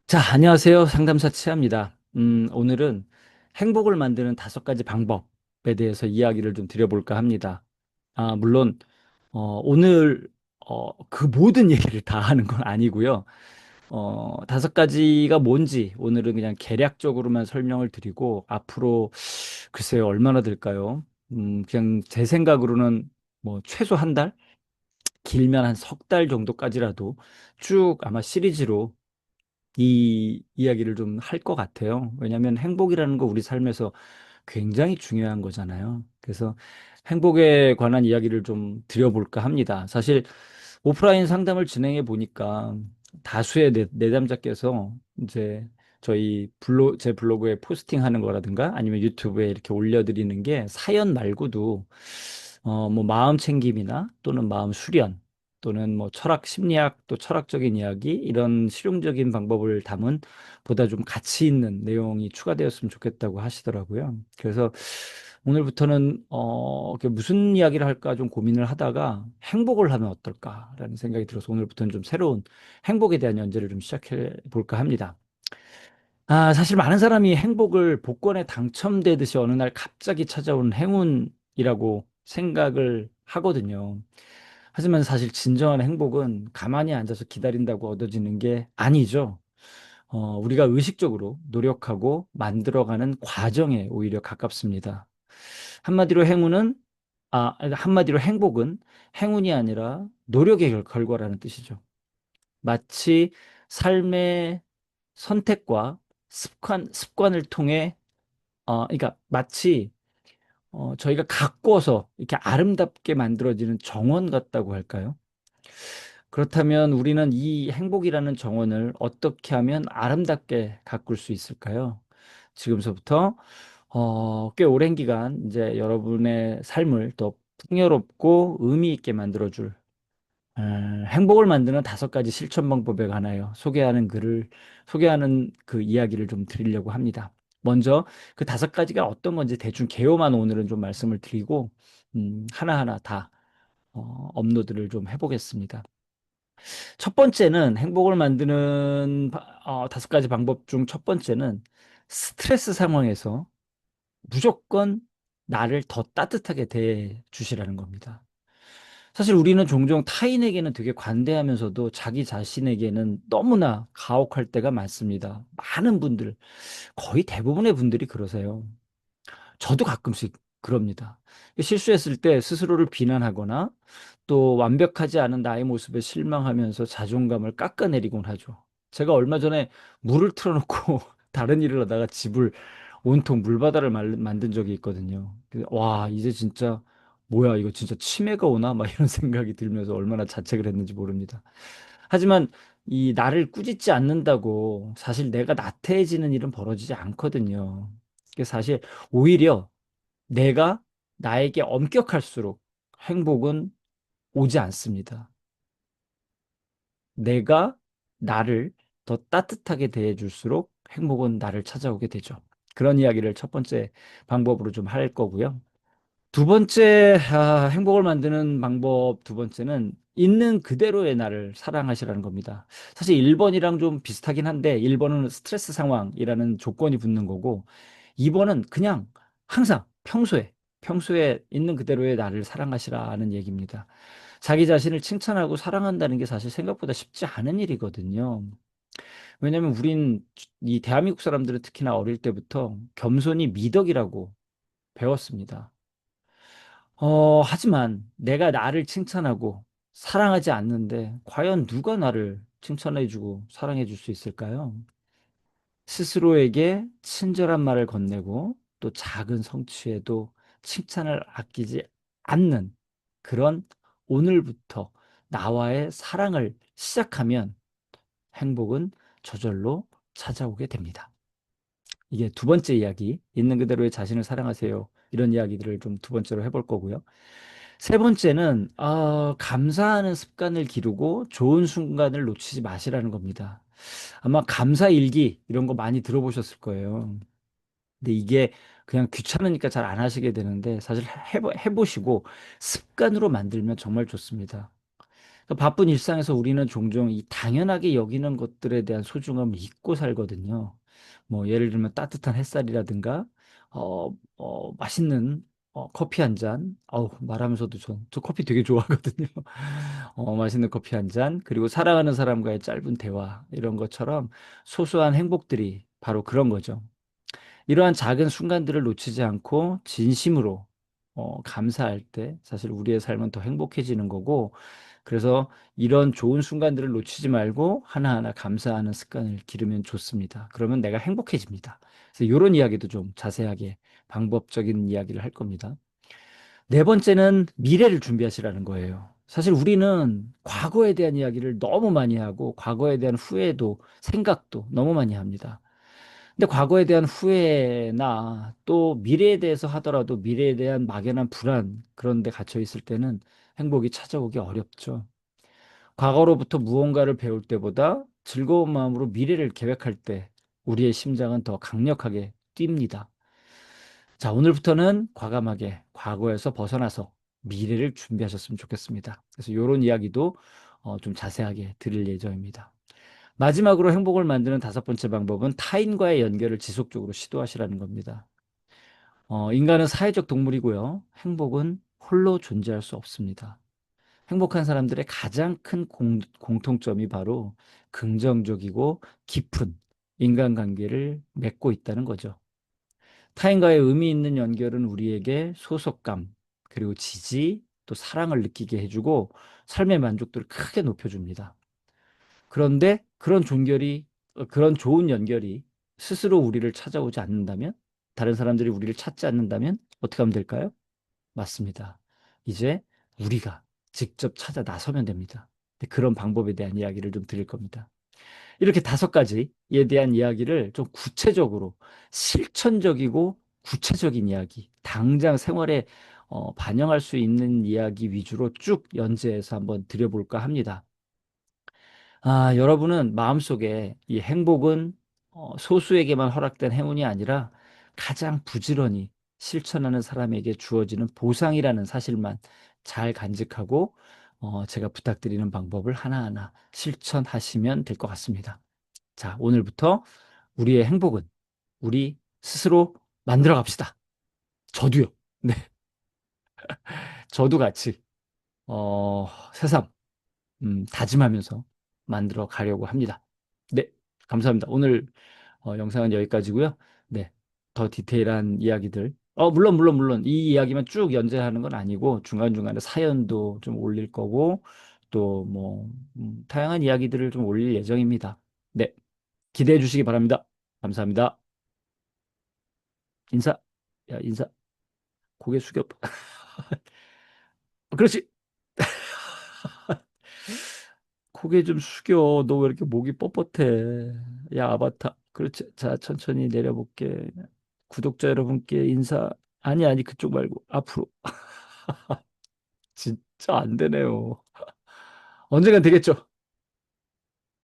자, 안녕하세요. 상담사 치아입니다. 오늘은 행복을 만드는 5가지 방법에 대해서 이야기를 좀 드려볼까 합니다. 물론, 오늘, 그 모든 얘기를 다 하는 건 아니고요. 5가지가 뭔지 오늘은 그냥 개략적으로만 설명을 드리고, 앞으로, 글쎄요, 얼마나 될까요? 그냥 제 생각으로는 뭐, 최소 한 달? 길면 한 석 달 정도까지라도 쭉 아마 시리즈로 이 이야기를 좀 할 것 같아요. 왜냐하면 행복이라는 거 우리 삶에서 굉장히 중요한 거잖아요. 그래서 행복에 관한 이야기를 좀 드려볼까 합니다. 사실 오프라인 상담을 진행해 보니까 다수의 내담자께서 이제 제 블로그에 포스팅하는 거라든가 아니면 유튜브에 이렇게 올려드리는 게 사연 말고도 뭐 마음 챙김이나 또는 마음 수련 또는 뭐 철학, 심리학, 또 철학적인 이야기 이런 실용적인 방법을 담은 보다 좀 가치 있는 내용이 추가되었으면 좋겠다고 하시더라고요. 그래서 오늘부터는 무슨 이야기를 할까 좀 고민을 하다가 행복을 하면 어떨까라는 생각이 들어서 오늘부터는 좀 새로운 행복에 대한 연재를 좀 시작해 볼까 합니다. 사실 많은 사람이 행복을 복권에 당첨되듯이 어느 날 갑자기 찾아오는 행운이라고 생각을 하거든요. 하지만 사실 진정한 행복은 가만히 앉아서 기다린다고 얻어지는 게 아니죠. 우리가 의식적으로 노력하고 만들어가는 과정에 오히려 가깝습니다. 한마디로 한마디로 행복은 행운이 아니라 노력의 결과라는 뜻이죠. 마치 삶의 선택과 습관을 통해, 그러니까 마치 저희가 가꿔서 이렇게 아름답게 만들어지는 정원 같다고 할까요? 그렇다면 우리는 이 행복이라는 정원을 어떻게 하면 아름답게 가꿀 수 있을까요? 지금서부터 꽤 오랜 기간 이제 여러분의 삶을 더 풍요롭고 의미 있게 만들어줄 행복을 만드는 5가지 실천 방법에 관하여 소개하는 그 이야기를 좀 드리려고 합니다. 먼저 그 5가지가 어떤 건지 대충 개요만 오늘은 좀 말씀을 드리고 하나하나 다 업로드를 좀 해보겠습니다. 첫 번째는 행복을 만드는 5가지 방법 중 첫 번째는 스트레스 상황에서 무조건 나를 더 따뜻하게 대해 주시라는 겁니다. 사실 우리는 종종 타인에게는 되게 관대하면서도 자기 자신에게는 너무나 가혹할 때가 많습니다. 많은 분들, 거의 대부분의 분들이 그러세요. 저도 가끔씩 그럽니다. 실수했을 때 스스로를 비난하거나 또 완벽하지 않은 나의 모습에 실망하면서 자존감을 깎아내리곤 하죠. 제가 얼마 전에 물을 틀어놓고 다른 일을 하다가 집을 온통 물바다를 만든 적이 있거든요. 와, 이제 진짜 뭐야, 이거 진짜 치매가 오나? 막 이런 생각이 들면서 얼마나 자책을 했는지 모릅니다. 하지만 이 나를 꾸짖지 않는다고 사실 내가 나태해지는 일은 벌어지지 않거든요. 사실 오히려 내가 나에게 엄격할수록 행복은 오지 않습니다. 내가 나를 더 따뜻하게 대해줄수록 행복은 나를 찾아오게 되죠. 그런 이야기를 첫 번째 방법으로 좀 할 거고요. 두 번째, 행복을 만드는 방법 두 번째는 있는 그대로의 나를 사랑하시라는 겁니다. 사실 1번이랑 좀 비슷하긴 한데 1번은 스트레스 상황이라는 조건이 붙는 거고 2번은 그냥 항상 평소에 있는 그대로의 나를 사랑하시라는 얘기입니다. 자기 자신을 칭찬하고 사랑한다는 게 사실 생각보다 쉽지 않은 일이거든요. 왜냐면 이 대한민국 사람들은 특히나 어릴 때부터 겸손이 미덕이라고 배웠습니다. 하지만 내가 나를 칭찬하고 사랑하지 않는데 과연 누가 나를 칭찬해주고 사랑해줄 수 있을까요? 스스로에게 친절한 말을 건네고 또 작은 성취에도 칭찬을 아끼지 않는 그런 오늘부터 나와의 사랑을 시작하면 행복은 저절로 찾아오게 됩니다. 이게 두 번째 이야기, 있는 그대로의 자신을 사랑하세요. 이런 이야기들을 좀 두 번째로 해볼 거고요. 세 번째는 감사하는 습관을 기르고 좋은 순간을 놓치지 마시라는 겁니다. 아마 감사 일기 이런 거 많이 들어보셨을 거예요. 근데 이게 그냥 귀찮으니까 잘 안 하시게 되는데 사실 해보시고 습관으로 만들면 정말 좋습니다. 바쁜 일상에서 우리는 종종 이 당연하게 여기는 것들에 대한 소중함을 잊고 살거든요. 뭐 예를 들면 따뜻한 햇살이라든가 맛있는 커피 한 잔. 말하면서도 저 커피 되게 좋아하거든요. 맛있는 커피 한 잔, 그리고 사랑하는 사람과의 짧은 대화, 이런 것처럼 소소한 행복들이 바로 그런 거죠. 이러한 작은 순간들을 놓치지 않고 진심으로 감사할 때 사실 우리의 삶은 더 행복해지는 거고, 그래서 이런 좋은 순간들을 놓치지 말고 하나하나 감사하는 습관을 기르면 좋습니다. 그러면 내가 행복해집니다. 그래서 이런 이야기도 좀 자세하게 방법적인 이야기를 할 겁니다. 네 번째는 미래를 준비하시라는 거예요. 사실 우리는 과거에 대한 이야기를 너무 많이 하고 과거에 대한 후회도 생각도 너무 많이 합니다. 근데 과거에 대한 후회나 또 미래에 대해서 하더라도 미래에 대한 막연한 불안, 그런 데 갇혀 있을 때는 행복이 찾아오기 어렵죠. 과거로부터 무언가를 배울 때보다 즐거운 마음으로 미래를 계획할 때 우리의 심장은 더 강력하게 뜁니다. 자, 오늘부터는 과감하게 과거에서 벗어나서 미래를 준비하셨으면 좋겠습니다. 그래서 이런 이야기도 좀 자세하게 드릴 예정입니다. 마지막으로 행복을 만드는 다섯 번째 방법은 타인과의 연결을 지속적으로 시도하시라는 겁니다. 인간은 사회적 동물이고요. 행복은 홀로 존재할 수 없습니다. 행복한 사람들의 가장 큰 공통점이 바로 긍정적이고 깊은 인간관계를 맺고 있다는 거죠. 타인과의 의미 있는 연결은 우리에게 소속감, 그리고 지지, 또 사랑을 느끼게 해주고 삶의 만족도를 크게 높여줍니다. 그런데 그런 좋은 연결이 스스로 우리를 찾아오지 않는다면, 다른 사람들이 우리를 찾지 않는다면 어떻게 하면 될까요? 맞습니다. 이제 우리가 직접 찾아 나서면 됩니다. 그런 방법에 대한 이야기를 좀 드릴 겁니다. 이렇게 다섯 가지에 대한 이야기를 좀 구체적으로, 실천적이고 구체적인 이야기, 당장 생활에 반영할 수 있는 이야기 위주로 쭉 연재해서 한번 드려볼까 합니다. 여러분은 마음속에 이 행복은 소수에게만 허락된 행운이 아니라 가장 부지런히 실천하는 사람에게 주어지는 보상이라는 사실만 잘 간직하고, 제가 부탁드리는 방법을 하나하나 실천하시면 될 것 같습니다. 자, 오늘부터 우리의 행복은 우리 스스로 만들어 갑시다. 저도요. 네, 저도 같이 새삼 다짐하면서 만들어 가려고 합니다. 네, 감사합니다. 오늘 영상은 여기까지고요. 네, 더 디테일한 이야기들. 물론 이 이야기만 쭉 연재하는 건 아니고 중간중간에 사연도 좀 올릴 거고, 또 뭐 다양한 이야기들을 좀 올릴 예정입니다. 네, 기대해 주시기 바랍니다. 감사합니다. 인사. 야, 인사. 고개 숙여. 그렇지. 고개 좀 숙여. 너 왜 이렇게 목이 뻣뻣해? 야, 아바타. 그렇지. 자, 천천히 내려볼게. 구독자 여러분께 인사. 아니, 그쪽 말고 앞으로. 진짜 안 되네요. 언젠간 되겠죠.